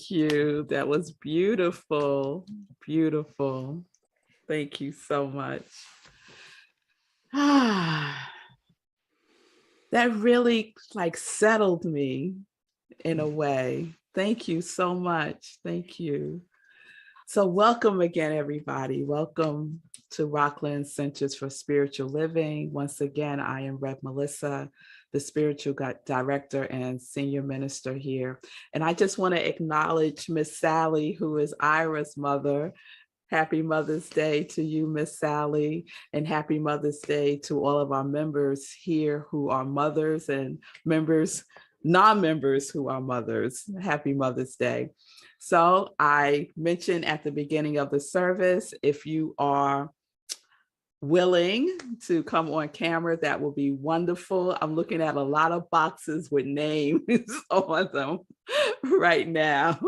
Thank you. That was beautiful. Beautiful. Thank you so much. That really settled me in a way. Thank you so much. Thank you. So welcome again, everybody. Welcome to Rockland Centers for Spiritual Living. Once again, I am Rev Melissa, the spiritual director and senior minister here. And I just want to acknowledge Miss Sally, who is Ira's mother. Happy Mother's Day to you, Miss Sally, and happy Mother's Day to all of our members here who are mothers and members, non-members who are mothers. Happy Mother's Day. So I mentioned at the beginning of the service, if you are willing to come on camera, that will be wonderful. I'm looking at a lot of boxes with names on them right now.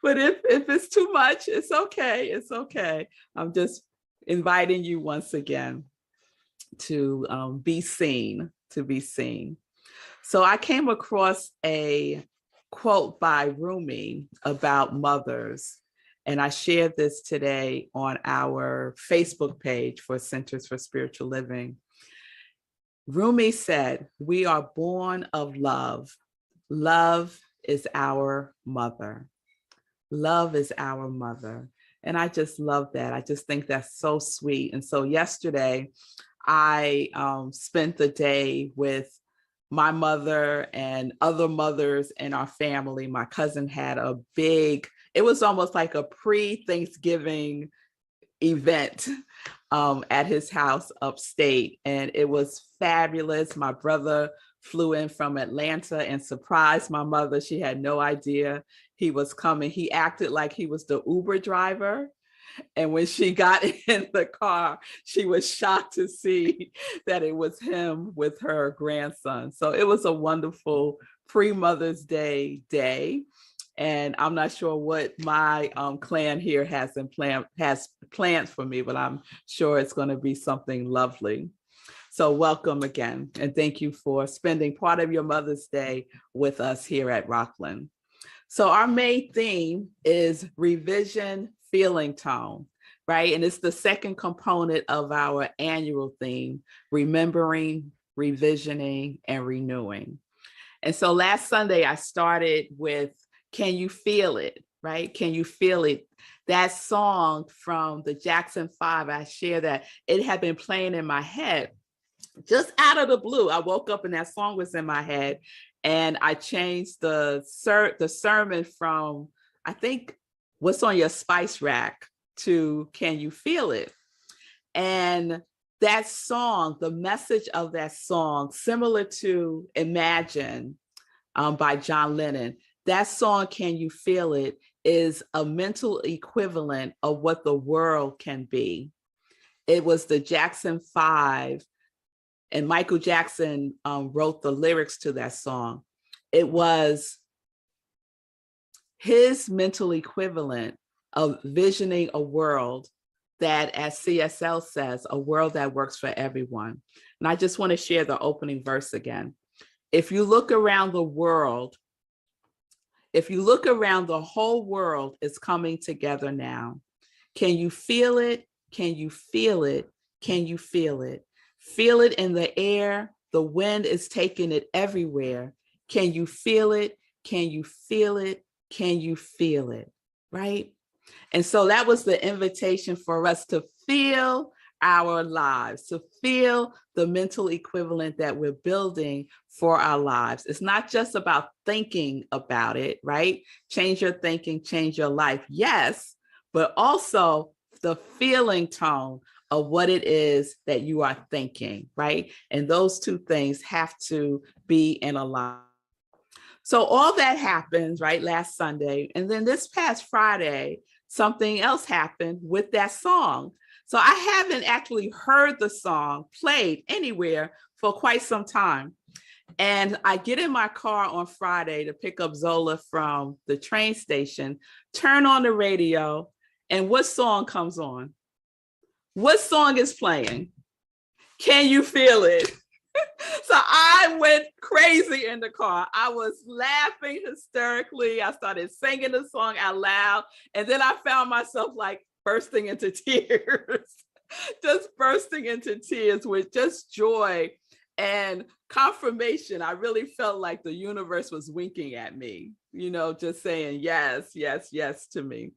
But if it's too much, it's okay. It's okay. I'm just inviting you once again to be seen, So I came across a quote by Rumi about mothers, and I shared this today on our Facebook page for Centers for Spiritual Living. Rumi said, "We are born of love. Love is our mother. Love is our mother." And I just love that. I just think that's so sweet. And so yesterday, I spent the day with my mother and other mothers in our family. My cousin had a big, it was almost like a pre-Thanksgiving event at his house upstate. And it was fabulous. My brother flew in from Atlanta and surprised my mother. She had no idea he was coming. He acted like he was the Uber driver. And when she got in the car, she was shocked to see that it was him with her grandson. So it was a wonderful pre-Mother's Day day. And I'm not sure what my clan here has plans for me, but I'm sure it's going to be something lovely. So welcome again. And thank you for spending part of your Mother's Day with us here at Rockland. So our main theme is revision, feeling tone, right? And it's the second component of our annual theme, remembering, revisioning, and renewing. And so last Sunday, I started with, "Can You Feel It?" Right? Can you feel it? That song from the Jackson 5, I share that it had been playing in my head just out of the blue. I woke up and that song was in my head, and I changed the sermon from, I think, "What's on Your Spice Rack" to "Can You Feel It?" And that song, the message of that song, similar to Imagine by John Lennon, that song, "Can You Feel It?" is a mental equivalent of what the world can be. It was the Jackson 5, and Michael Jackson wrote the lyrics to that song. It was his mental equivalent of visioning a world that, as CSL says, a world that works for everyone. And I just want to share the opening verse again. If you look around the world, if you look around, the whole world is coming together now. Can you feel it? Can you feel it? Can you feel it? Feel it in the air. The wind is taking it everywhere. Can you feel it? Can you feel it? Can you feel it? Right? And so that was the invitation for us to feel our lives, to feel the mental equivalent that we're building for our lives. It's not just about thinking about it, right? Change your thinking, change your life. Yes, but also the feeling tone of what it is that you are thinking, right? And those two things have to be in alignment. So all that happened, right, last Sunday. And then this past Friday, something else happened with that song. So I haven't actually heard the song played anywhere for quite some time. And I get in my car on Friday to pick up Zola from the train station, turn on the radio, and what song comes on? What song is playing? Can You Feel It? So I went crazy in the car. I was laughing hysterically. I started singing the song out loud. And then I found myself like bursting into tears, just bursting into tears with just joy and confirmation. I really felt like the universe was winking at me, just saying yes, yes, yes to me.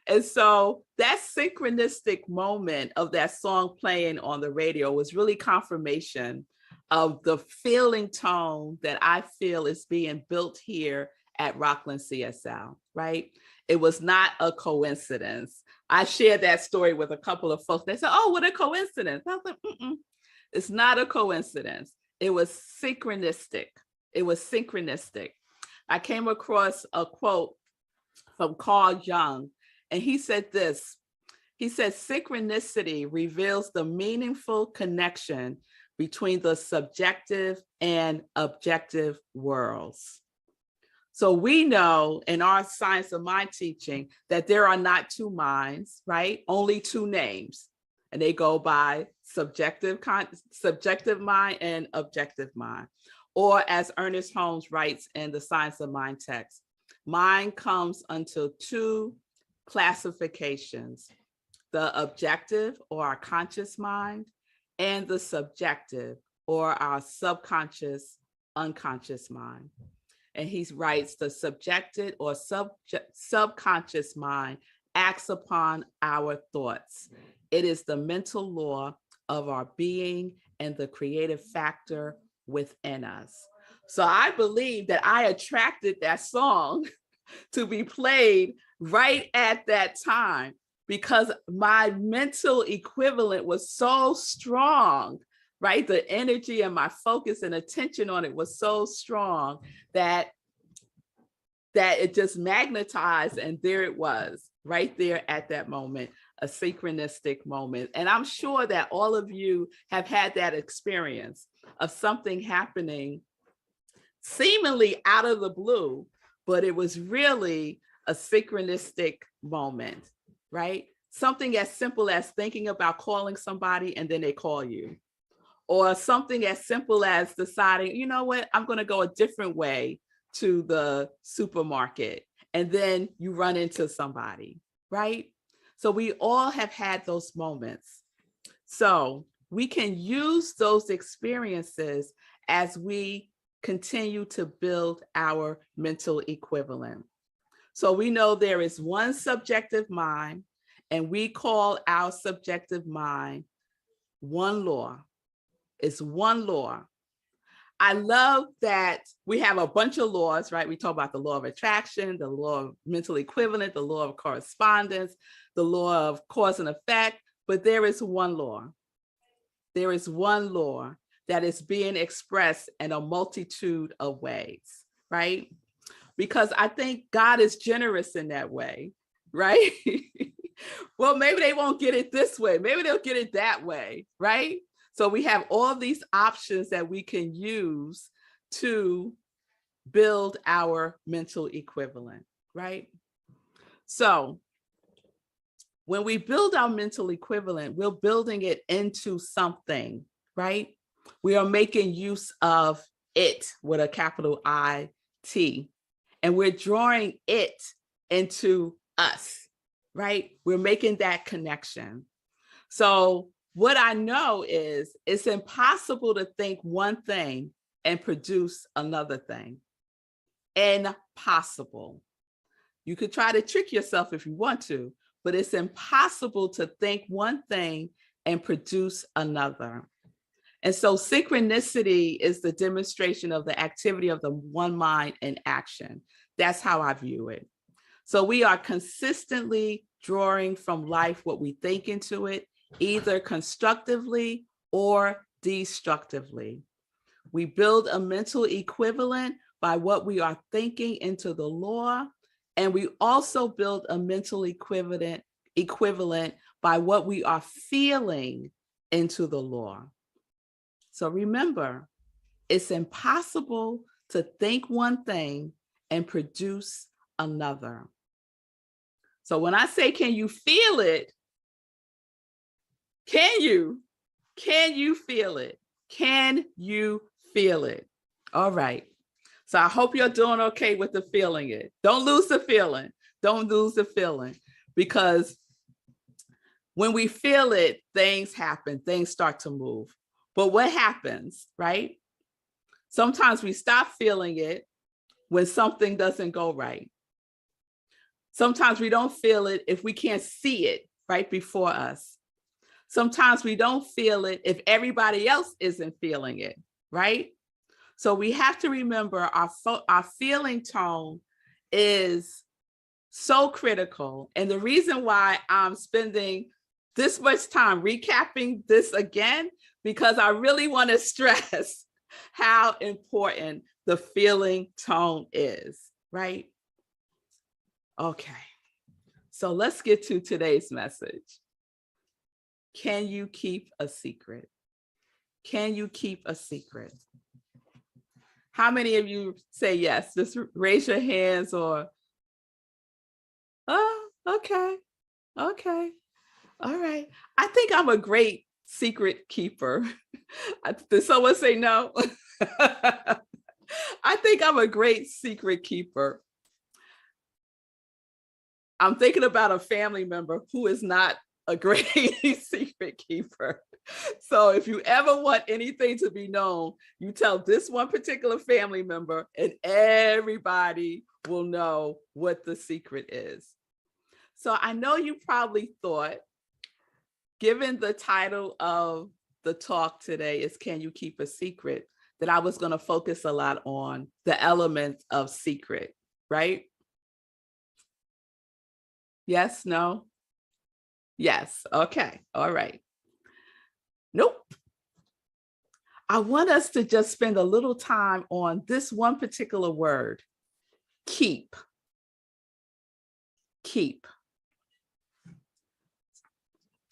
And so that synchronistic moment of that song playing on the radio was really confirmation of the feeling tone that I feel is being built here at Rockland CSL, right? It was not a coincidence. I shared that story with a couple of folks. They said, oh, what a coincidence. I was like, it's not a coincidence. It was synchronistic. It was synchronistic. I came across a quote from Carl Jung, and he said this. He said, synchronicity reveals the meaningful connection between the subjective and objective worlds. So we know in our science of mind teaching that there are not two minds, right? Only two names. And they go by subjective mind and objective mind. Or as Ernest Holmes writes in the Science of Mind text, mind comes unto two classifications: the objective or our conscious mind, and the subjective or our subconscious, unconscious mind. And he writes, the subjective or subconscious mind acts upon our thoughts. It is the mental law of our being and the creative factor within us. So I believe that I attracted that song to be played right at that time because my mental equivalent was so strong, right? The energy and my focus and attention on it was so strong that it just magnetized, and there it was, right there at that moment, a synchronistic moment. And I'm sure that all of you have had that experience of something happening seemingly out of the blue, but it was really a synchronistic moment, right? Something as simple as thinking about calling somebody and then they call you. Or something as simple as deciding, you know what, I'm going to go a different way to the supermarket. And then you run into somebody, right? So we all have had those moments. So we can use those experiences as we continue to build our mental equivalent. So we know there is one subjective mind, and we call our subjective mind one law. It's one law. I love that we have a bunch of laws, right? We talk about the law of attraction, the law of mental equivalent, the law of correspondence, the law of cause and effect, but there is one law. There is one law that is being expressed in a multitude of ways, right? Because I think God is generous in that way, right? Well, maybe they won't get it this way. Maybe they'll get it that way, right? So we have all these options that we can use to build our mental equivalent, right? So when we build our mental equivalent, we're building it into something, right? We are making use of it with a capital I-T, and we're drawing it into us, right? We're making that connection. So what I know is it's impossible to think one thing and produce another thing. Impossible. You could try to trick yourself if you want to, but it's impossible to think one thing and produce another. And so synchronicity is the demonstration of the activity of the one mind in action. That's how I view it. So we are consistently drawing from life what we think into it, either constructively or destructively. We build a mental equivalent by what we are thinking into the law, and we also build a mental equivalent by what we are feeling into the law. So remember, it's impossible to think one thing and produce another. So when I say, can you feel it? Can you feel it? Can you feel it? All right. So I hope you're doing okay with the feeling it. Don't lose the feeling. Don't lose the feeling, because when we feel it, things happen, things start to move. But what happens, right? Sometimes we stop feeling it when something doesn't go right. Sometimes we don't feel it if we can't see it right before us. Sometimes we don't feel it if everybody else isn't feeling it, right? So we have to remember our feeling tone is so critical. And the reason why I'm spending this much time recapping this again, because I really want to stress how important the feeling tone is, right? Okay, so let's get to today's message. Can you keep a secret? Can you keep a secret? How many of you say yes? Just raise your hands, or, oh, okay, okay, all right. I think I'm a great secret keeper. Did someone say no? I think I'm a great secret keeper. I'm thinking about a family member who is not a great secret keeper. So if you ever want anything to be known, you tell this one particular family member and everybody will know what the secret is. So I know you probably thought, given the title of the talk today is Can You Keep a Secret, that I was going to focus a lot on the elements of secret, right? Yes, no? Yes, okay, all right. Nope. I want us to just spend a little time on this one particular word, keep. Keep.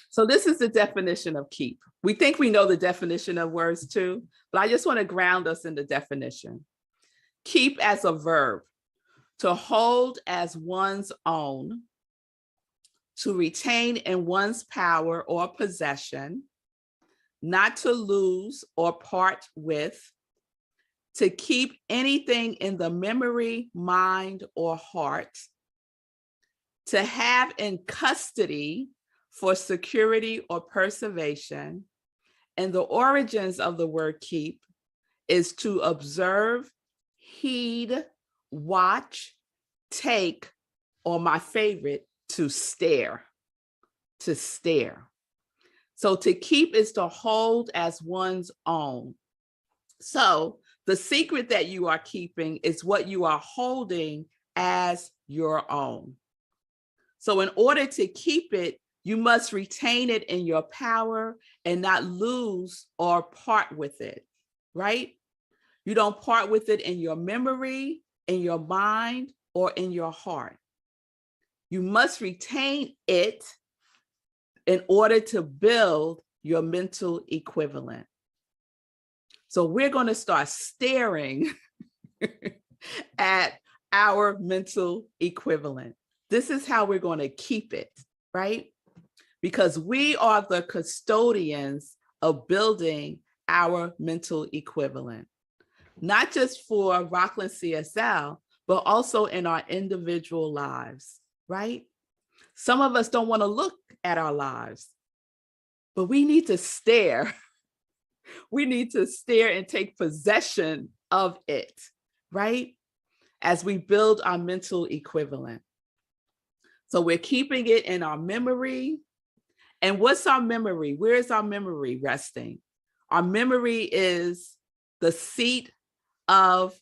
So this is the definition of keep. We think we know the definition of words too, but I just want to ground us in the definition. Keep as a verb, to hold as one's own, to retain in one's power or possession, not to lose or part with, to keep anything in the memory, mind, or heart, to have in custody for security or preservation. And the origins of the word keep is to observe, heed, watch, take, or my favorite, to stare, to stare. So to keep is to hold as one's own. So the secret that you are keeping is what you are holding as your own. So in order to keep it, you must retain it in your power and not lose or part with it, right? You don't part with it in your memory, in your mind, or in your heart. You must retain it in order to build your mental equivalent. So we're going to start staring at our mental equivalent. This is how we're going to keep it, right? Because we are the custodians of building our mental equivalent, not just for Rockland CSL, but also in our individual lives, right? Some of us don't want to look at our lives, but we need to stare. We need to stare and take possession of it, right? As we build our mental equivalent. So we're keeping it in our memory. And what's our memory? Where is our memory resting? Our memory is the seat of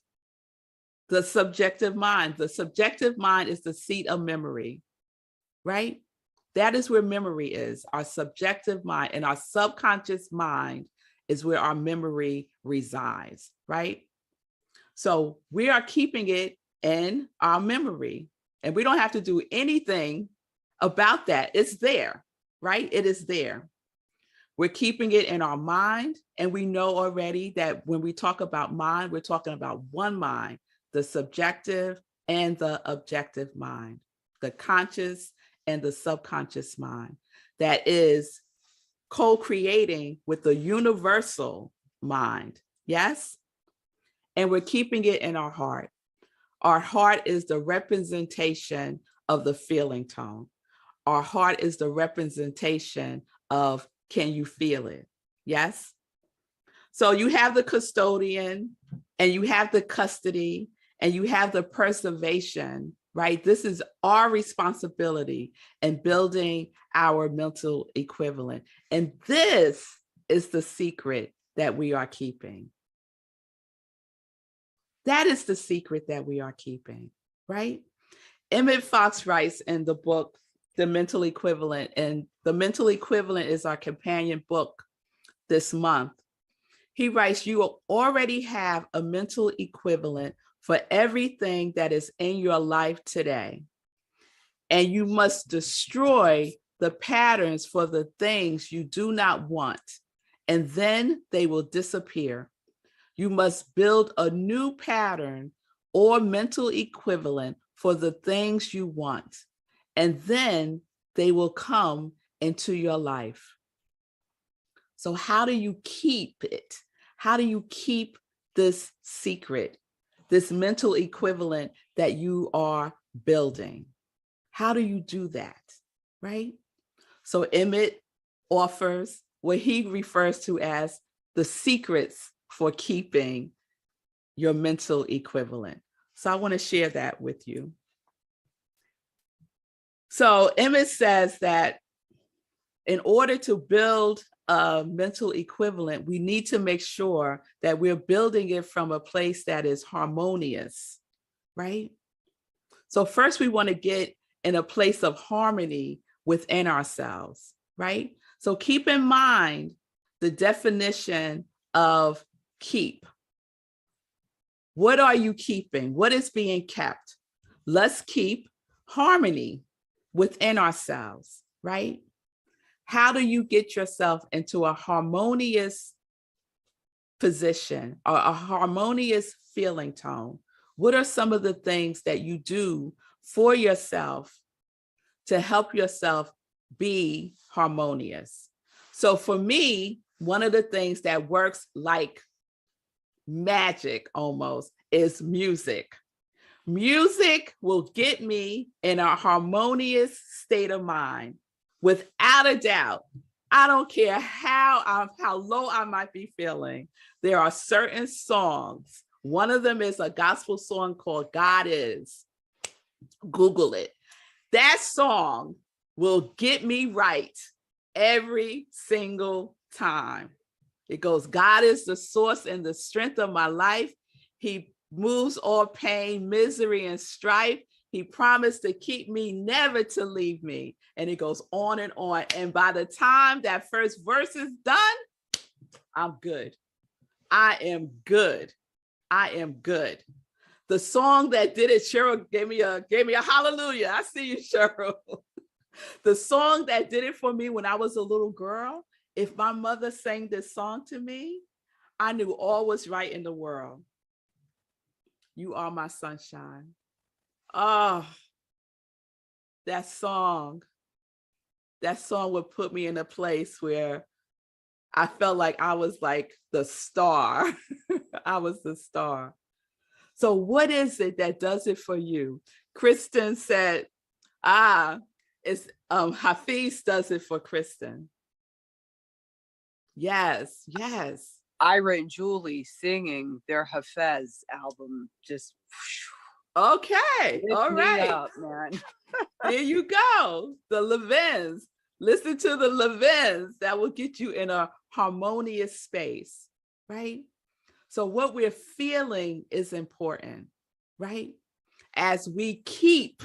the subjective mind. The subjective mind is the seat of memory, right? That is where memory is, our subjective mind, and our subconscious mind is where our memory resides, right? So we are keeping it in our memory, and we don't have to do anything about that. It's there, right? It is there. We're keeping it in our mind, and we know already that when we talk about mind, we're talking about one mind, the subjective and the objective mind, the conscious and the subconscious mind that is co-creating with the universal mind. Yes? And we're keeping it in our heart. Our heart is the representation of the feeling tone. Our heart is the representation of, can you feel it? Yes? So you have the custodian, and you have the custody, and you have the preservation, right? This is our responsibility in building our mental equivalent. And this is the secret that we are keeping. That is the secret that we are keeping, right? Emmett Fox writes in the book, The Mental Equivalent, and The Mental Equivalent is our companion book this month. He writes, you already have a mental equivalent for everything that is in your life today. And you must destroy the patterns for the things you do not want, and then they will disappear. You must build a new pattern or mental equivalent for the things you want, and then they will come into your life. So how do you keep it? How do you keep this secret, this mental equivalent that you are building? How do you do that, right? So Emmett offers what he refers to as the secrets for keeping your mental equivalent. So I want to share that with you. So Emmett says that in order to build a mental equivalent, we need to make sure that we're building it from a place that is harmonious, right? So first we want to get in a place of harmony within ourselves, right? So keep in mind the definition of keep. What are you keeping? What is being kept? Let's keep harmony within ourselves, right? How do you get yourself into a harmonious position or a harmonious feeling tone? What are some of the things that you do for yourself to help yourself be harmonious? So for me, one of the things that works like magic almost is music. Music will get me in a harmonious state of mind. Without a doubt, I don't care how low I might be feeling. There are certain songs. One of them is a gospel song called God Is. Google it. That song will get me right every single time. It goes, God is the source and the strength of my life. He moves all pain, misery, and strife. He promised to keep me, never to leave me. And it goes on and on. And by the time that first verse is done, I'm good. I am good. I am good. The song that did it, Cheryl gave me a hallelujah. I see you, Cheryl. The song that did it for me when I was a little girl, if my mother sang this song to me, I knew all was right in the world. You are my sunshine. Oh, that song would put me in a place where I felt like I was like the star. I was the star. So what is it that does it for you? Kristen said, it's Hafiz does it for Kristen. Yes, yes. Ira and Julie singing their Hafez album just okay. All right, up, man. Here you go. The Levins. Listen to the Levins. That will get you in a harmonious space, right? So what we're feeling is important, right? As we keep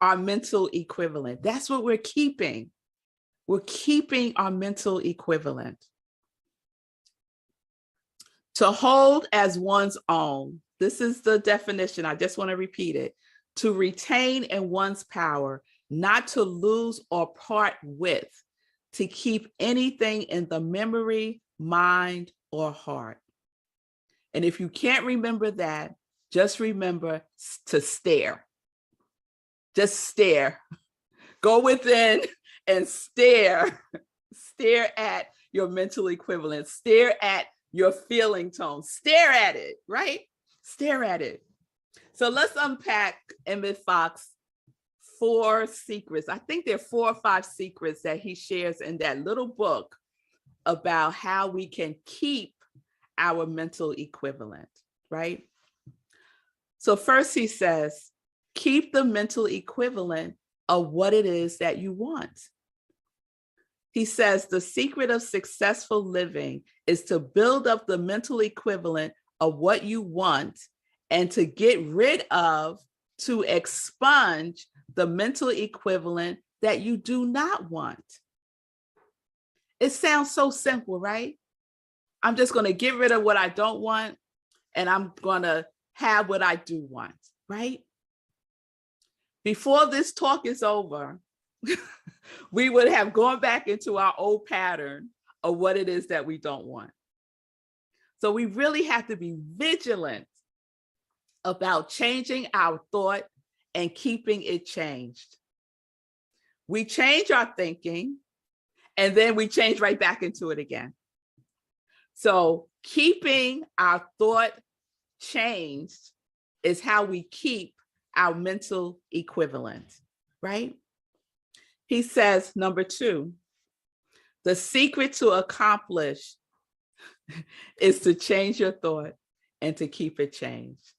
our mental equivalent, that's what we're keeping. We're keeping our mental equivalent. To hold as one's own. This is the definition. I just want to repeat it. To retain in one's power, not to lose or part with, to keep anything in the memory, mind, or heart. And if you can't remember that, just remember to stare. Just stare. Go within and stare. Stare at your mental equivalent. Stare at your feeling tone. Stare at it, right? Stare at it. So let's unpack Emmett Fox 4 secrets. I think there are 4 or 5 secrets that he shares in that little book about how we can keep our mental equivalent, right? So first he says, keep the mental equivalent of what it is that you want. He says the secret of successful living is to build up the mental equivalent of what you want and to get rid of, to expunge the mental equivalent that you do not want. It sounds so simple, right? I'm just going to get rid of what I don't want and I'm going to have what I do want, right? Before this talk is over, we would have gone back into our old pattern of what it is that we don't want. So we really have to be vigilant about changing our thought and keeping it changed. We change our thinking and then we change right back into it again. So keeping our thought changed is how we keep our mental equivalent, right? He says, number 2, the secret to accomplish is to change your thought and to keep it changed.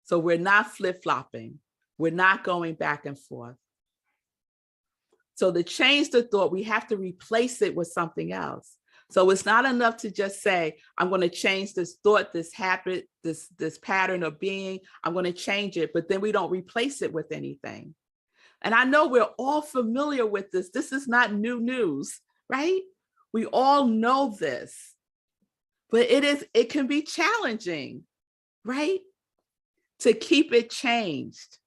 So we're not flip-flopping. We're not going back and forth. So to change the thought, we have to replace it with something else. So it's not enough to just say, I'm going to change this thought, this habit, this pattern of being, I'm going to change it, but then we don't replace it with anything. And I know we're all familiar with this. This is not new news, right? We all know this, but it can be challenging, right? To keep it changed.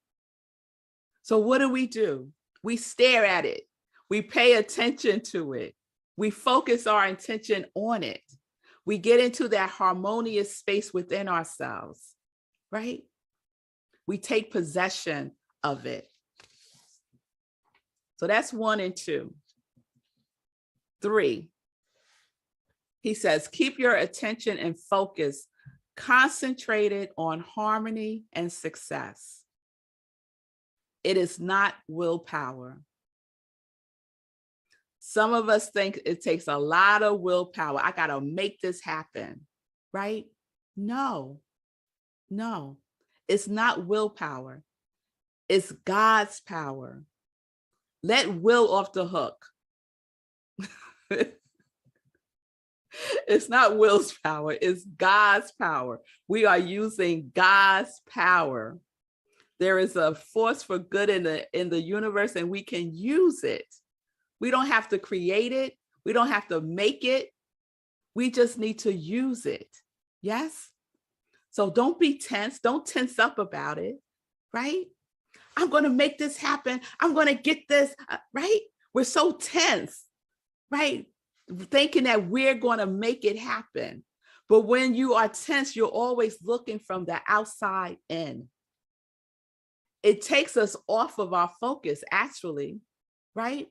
So what do? We stare at it. We pay attention to it. We focus our attention on it. We get into that harmonious space within ourselves, right? We take possession of it. So that's 1 and 2. 3, he says, keep your attention and focus concentrated on harmony and success. It is not willpower. Some of us think it takes a lot of willpower. I got to make this happen, right? No, it's not willpower. It's God's power. Let will off the hook. It's not will's power, it's God's power. We are using God's power. There is a force for good in the universe and we can use it. We don't have to create it. We don't have to make it. We just need to use it. Yes? So don't be tense. Don't tense up about it, right? I'm going to make this happen. I'm going to get this, right? We're so tense, right? Thinking that we're going to make it happen. But when you are tense, you're always looking from the outside in. It takes us off of our focus, actually, right?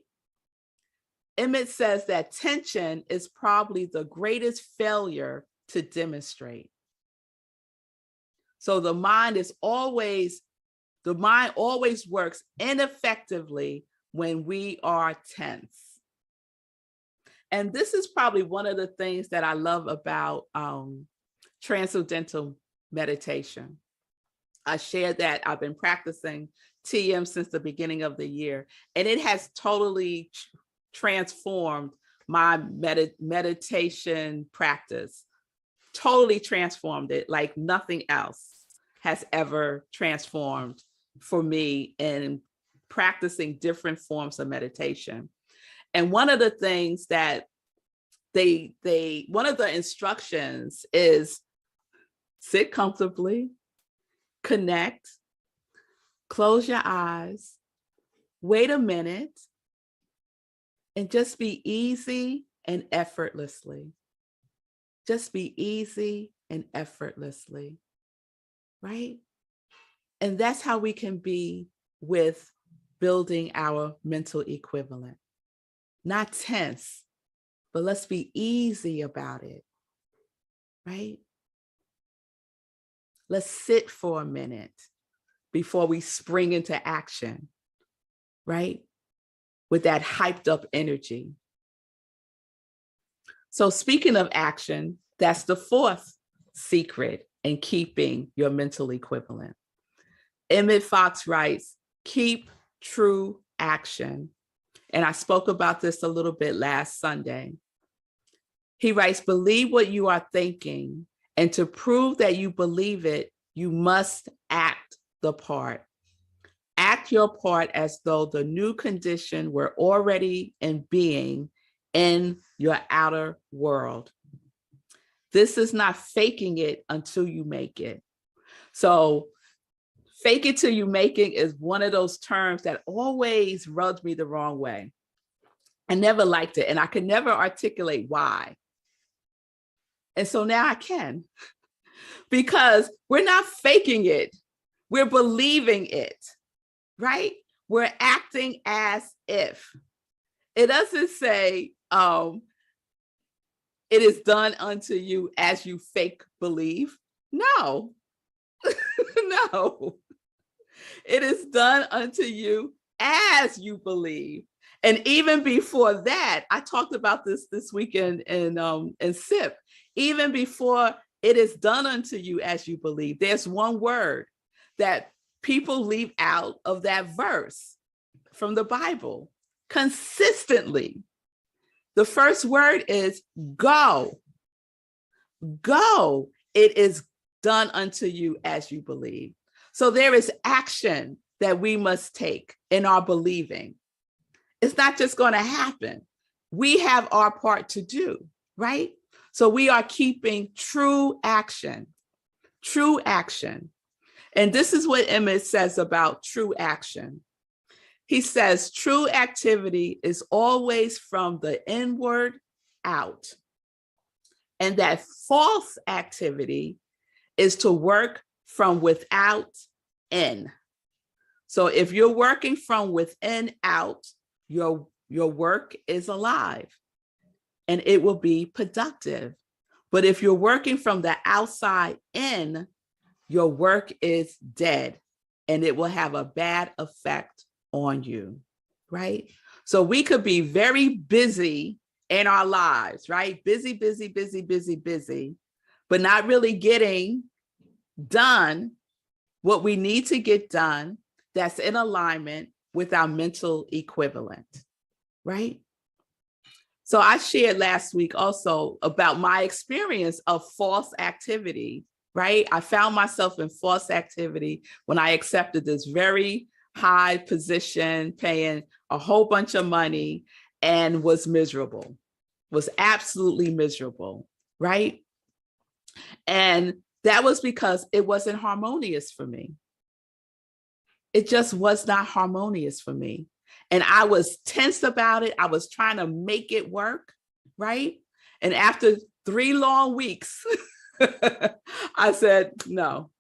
Emmett says that tension is probably the greatest failure to demonstrate. So the mind always works ineffectively when we are tense. And this is probably one of the things that I love about transcendental meditation. I shared that I've been practicing TM since the beginning of the year, and it has totally transformed my meditation practice, totally transformed it like nothing else has ever transformed for me in practicing different forms of meditation. And one of the things that one of the instructions is sit comfortably, connect, close your eyes, wait a minute, and just be easy and effortlessly. Just be easy and effortlessly, right? And that's how we can be with building our mental equivalent. Not tense, but let's be easy about it. right? Let's sit for a minute before we spring into action, right? With that hyped up energy. So speaking of action, that's the fourth secret in keeping your mental equivalent. Emmett Fox writes, keep true action. And I spoke about this a little bit last Sunday. He writes, believe what you are thinking, and to prove that you believe it, you must act the part. Act your part as though the new condition were already in being in your outer world. This is not faking it until you make it. So fake it till you make it is one of those terms that always rubs me the wrong way. I never liked it, and I could never articulate why. And so now I can, because we're not faking it. We're believing it, right? We're acting as if. It doesn't say, it is done unto you as you fake believe. No, no. It is done unto you as you believe. And even before that, I talked about this weekend in SIP. Even before it is done unto you as you believe, there's one word that people leave out of that verse from the Bible consistently. The first word is go. Go. It is done unto you as you believe. So there is action that we must take in our believing. It's not just going to happen. We have our part to do, right? So we are keeping true action, true action. And this is what Emmett says about true action. He says, true activity is always from the inward out. And that false activity is to work from without in. So if you're working from within out, your work is alive and it will be productive. But if you're working from the outside in, your work is dead and it will have a bad effect on you, right? So we could be very busy in our lives, right? Busy, busy, busy, busy, busy, but not really getting done what we need to get done that's in alignment with our mental equivalent, right? So I shared last week also about my experience of false activity, right? I found myself in false activity when I accepted this very high position, paying a whole bunch of money, and was miserable, was absolutely miserable, right? And that was because it wasn't harmonious for me. It just was not harmonious for me. And I was tense about it. I was trying to make it work, right? And after 3 long weeks, I said, no.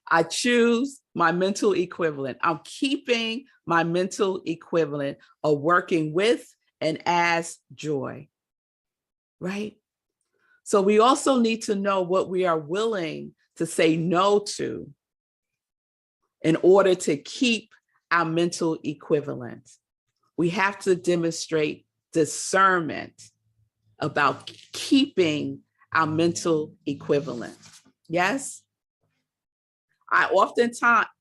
I choose my mental equivalent. I'm keeping my mental equivalent of working with and as joy, right? So we also need to know what we are willing to say no to in order to keep our mental equivalent. We have to demonstrate discernment about keeping our mental equivalent. Yes? I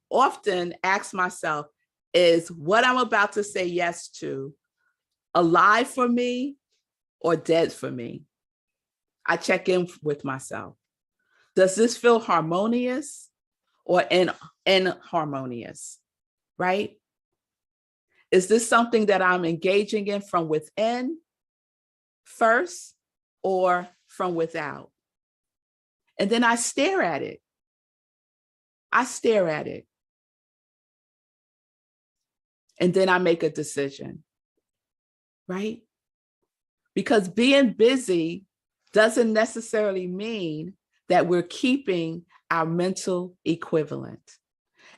often ask myself, is what I'm about to say yes to alive for me or dead for me? I check in with myself. Does this feel harmonious or inharmonious, right? Is this something that I'm engaging in from within first or from without? And then I stare at it. And then I make a decision, right? Because being busy doesn't necessarily mean that we're keeping our mental equivalent.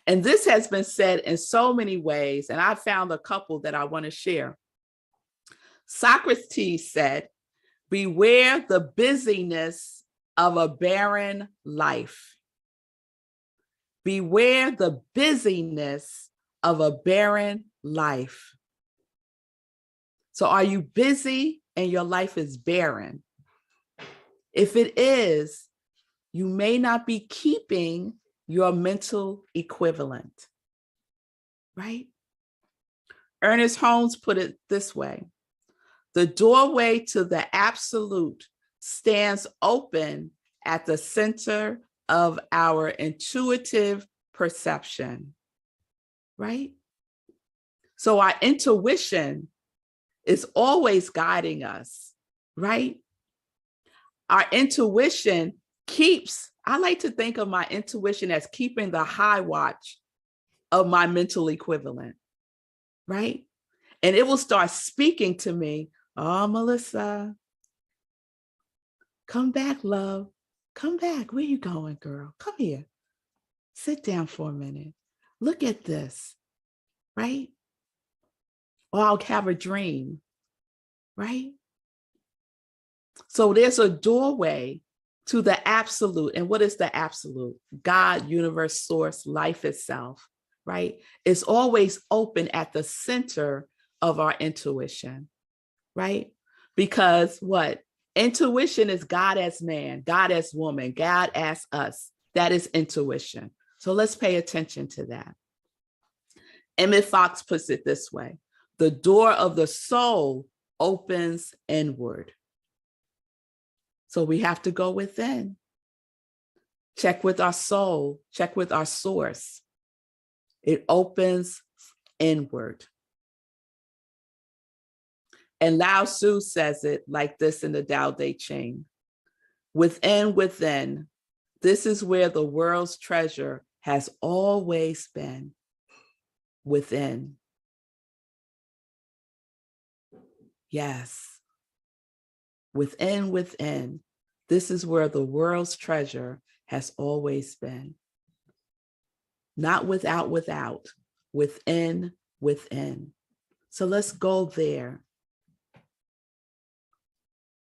And this has been said in so many ways, and I found a couple that I want to share. Socrates said, Beware the busyness of a barren life. Beware the busyness of a barren life. So are you busy and your life is barren? If it is, you may not be keeping your mental equivalent, right? Ernest Holmes put it this way: the doorway to the absolute stands open at the center of our intuitive perception, right? So our intuition is always guiding us, right? Our intuition keeps, I like to think of my intuition as keeping the high watch of my mental equivalent, right? And it will start speaking to me. Oh, Melissa, come back, love. Come back. Where you going, girl? Come here. Sit down for a minute. Look at this, right? Or I'll have a dream, right? So there's a doorway to the absolute. And what is the absolute? God, universe, source, life itself, right? It's always open at the center of our intuition, right? Because what? Intuition is God as man, God as woman, God as us. That is intuition. So let's pay attention to that. Emmett Fox puts it this way: the door of the soul opens inward. So we have to go within. Check with our soul, check with our source. It opens inward. And Lao Tzu says it like this in the Tao Te Ching: within, this is where the world's treasure has always been. Within. Yes. Within, this is where the world's treasure has always been. Not without, within. So let's go there.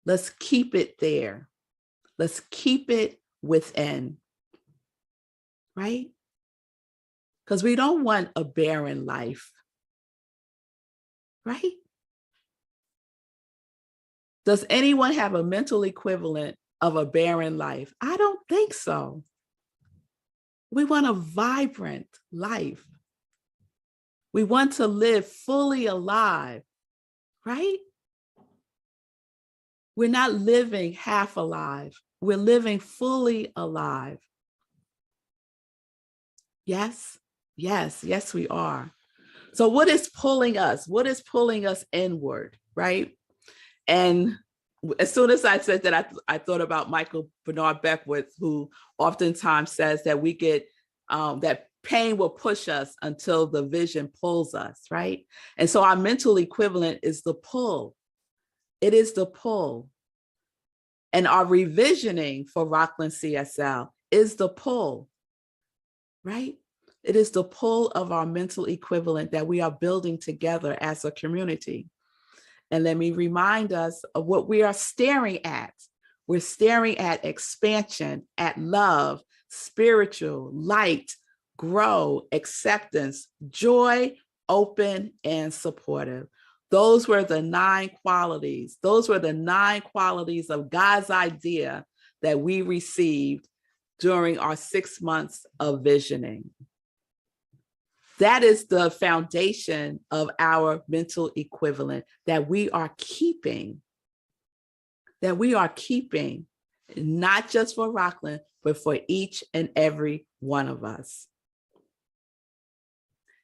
Let's keep it there. Let's keep it within, right? Because we don't want a barren life, right? Does anyone have a mental equivalent of a barren life? I don't think so. We want a vibrant life. We want to live fully alive, right? We're not living half alive. We're living fully alive. Yes, we are. So what is pulling us? What is pulling us inward, right? And as soon as I said that, I thought about Michael Bernard Beckwith, who oftentimes says that we get, that pain will push us until the vision pulls us, right? And so our mental equivalent is the pull. It is the pull. And our revisioning for Rockland CSL is the pull, right? It is the pull of our mental equivalent that we are building together as a community. And let me remind us of what we are staring at. We're staring at expansion, at love, spiritual, light, grow, acceptance, joy, open, and supportive. Those were the 9 qualities. Those were the 9 qualities of God's idea that we received during our 6 months of visioning. That is the foundation of our mental equivalent that we are keeping, not just for Rockland, but for each and every one of us.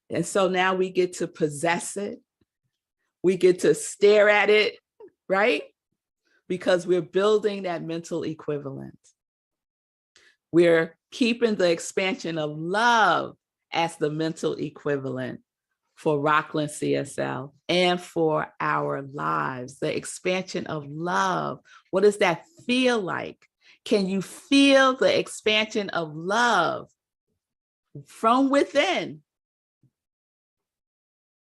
And so now we get to possess it. We get to stare at it, right? Because we're building that mental equivalent. We're keeping the expansion of love as the mental equivalent for Rockland CSL and for our lives. The expansion of love. What does that feel like? Can you feel the expansion of love from within?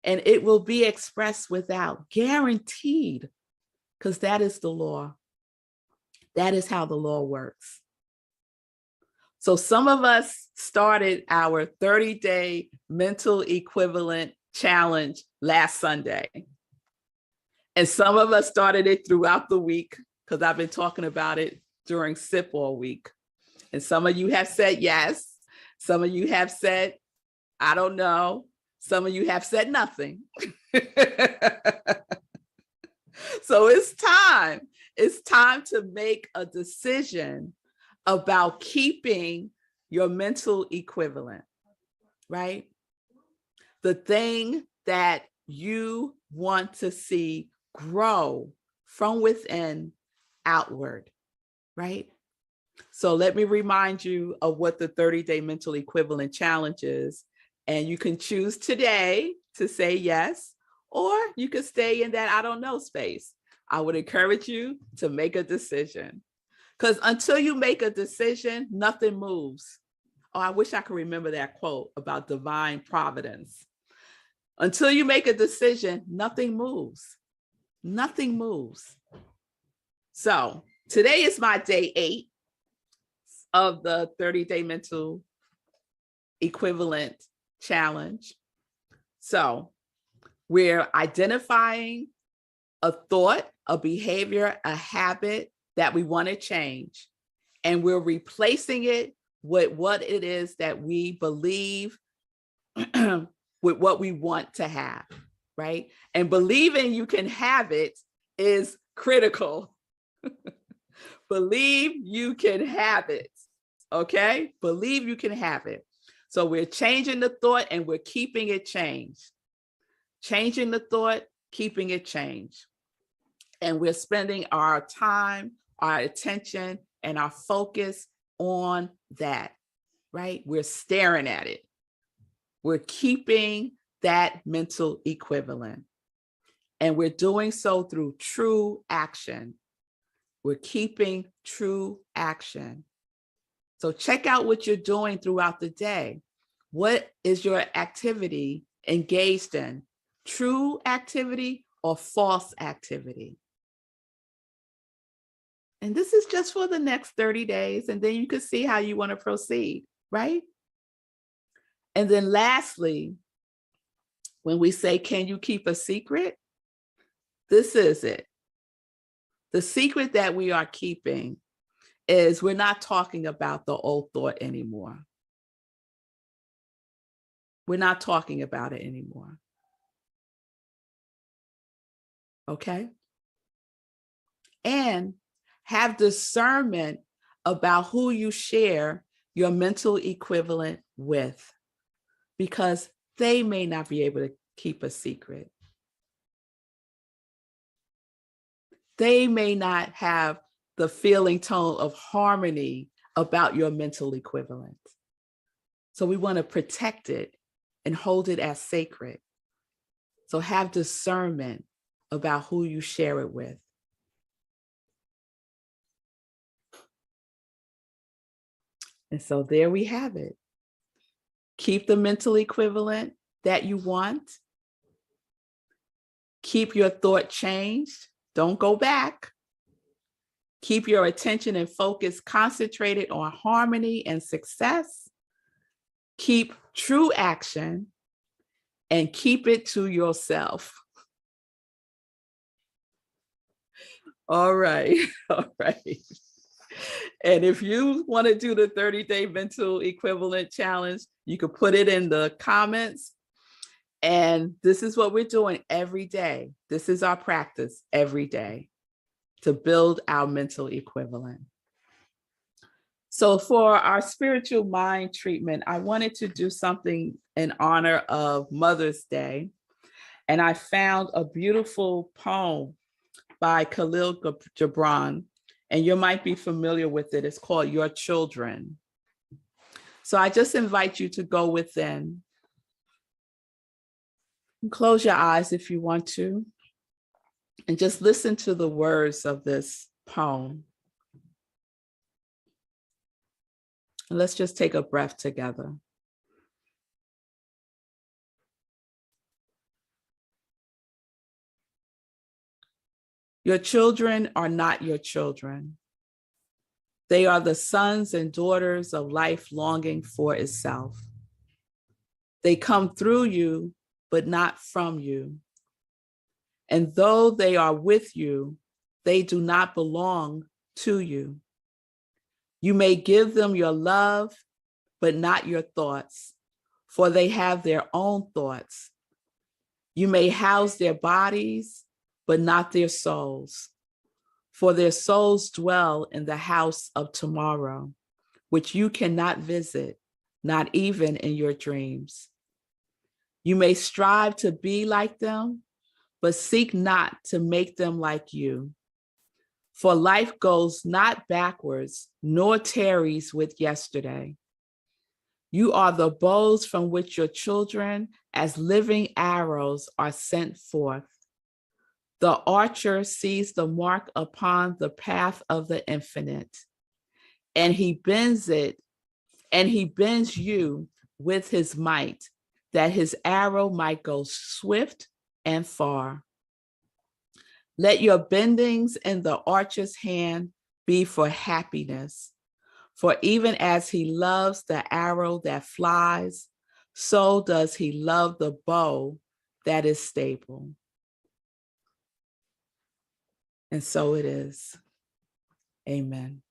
And it will be expressed without, guaranteed. because that is the law. That is how the law works. So some of us started our 30-day mental equivalent challenge last Sunday. And some of us started it throughout the week because I've been talking about it during SIP all week. And some of you have said yes. Some of you have said, I don't know. Some of you have said nothing. So it's time. It's time to make a decision about keeping your mental equivalent, right? The thing that you want to see grow from within outward, right? So let me remind you of what the 30-day mental equivalent challenge is. And you can choose today to say yes, or you could stay in that I don't know space. I would encourage you to make a decision, because until you make a decision, nothing moves. Oh, I wish I could remember that quote about divine providence. Until you make a decision, nothing moves. Nothing moves. So today is my day 8 of the 30-day mental equivalent challenge. So we're identifying a thought, a behavior, a habit that we want to change. And we're replacing it with what it is that we believe with what we want to have, right? And believing you can have it is critical. Believe you can have it, okay? Believe you can have it. So we're changing the thought and we're keeping it changed. Changing the thought, keeping it changed. And we're spending our time, our attention, and our focus on that, right? We're staring at it. We're keeping that mental equivalent. And we're doing so through true action. We're keeping true action. So check out what you're doing throughout the day. What is your activity engaged in? True activity or false activity? And this is just for the next 30 days, and then you can see how you want to proceed, right? And then lastly, when we say, can you keep a secret? This is it. The secret that we are keeping is we're not talking about the old thought anymore. We're not talking about it anymore. Okay? And have discernment about who you share your mental equivalent with, because they may not be able to keep a secret. They may not have the feeling tone of harmony about your mental equivalent. So we want to protect it and hold it as sacred. So have discernment about who you share it with. And so there we have it. Keep the mental equivalent that you want. Keep your thought changed. Don't go back. Keep your attention and focus concentrated on harmony and success. Keep true action and keep it to yourself. All right. All right. And if you want to do the 30-day mental equivalent challenge, you can put it in the comments. And this is what we're doing every day. This is our practice every day to build our mental equivalent. So for our spiritual mind treatment, I wanted to do something in honor of Mother's Day. And I found a beautiful poem by Khalil Gibran, and you might be familiar with it. It's called Your Children. So I just invite you to go within. Close your eyes if you want to, and just listen to the words of this poem. And let's just take a breath together. Your children are not your children. They are the sons and daughters of life longing for itself. They come through you, but not from you. And though they are with you, they do not belong to you. You may give them your love, but not your thoughts, for they have their own thoughts. You may house their bodies, but not their souls, for their souls dwell in the house of tomorrow, which you cannot visit, not even in your dreams. You may strive to be like them, but seek not to make them like you. For life goes not backwards, nor tarries with yesterday. You are the bows from which your children, as living arrows, are sent forth. The archer sees the mark upon the path of the infinite, and he bends you with his might, that his arrow might go swift and far. Let your bendings in the archer's hand be for happiness. For even as he loves the arrow that flies, so does he love the bow that is stable. And so it is. Amen.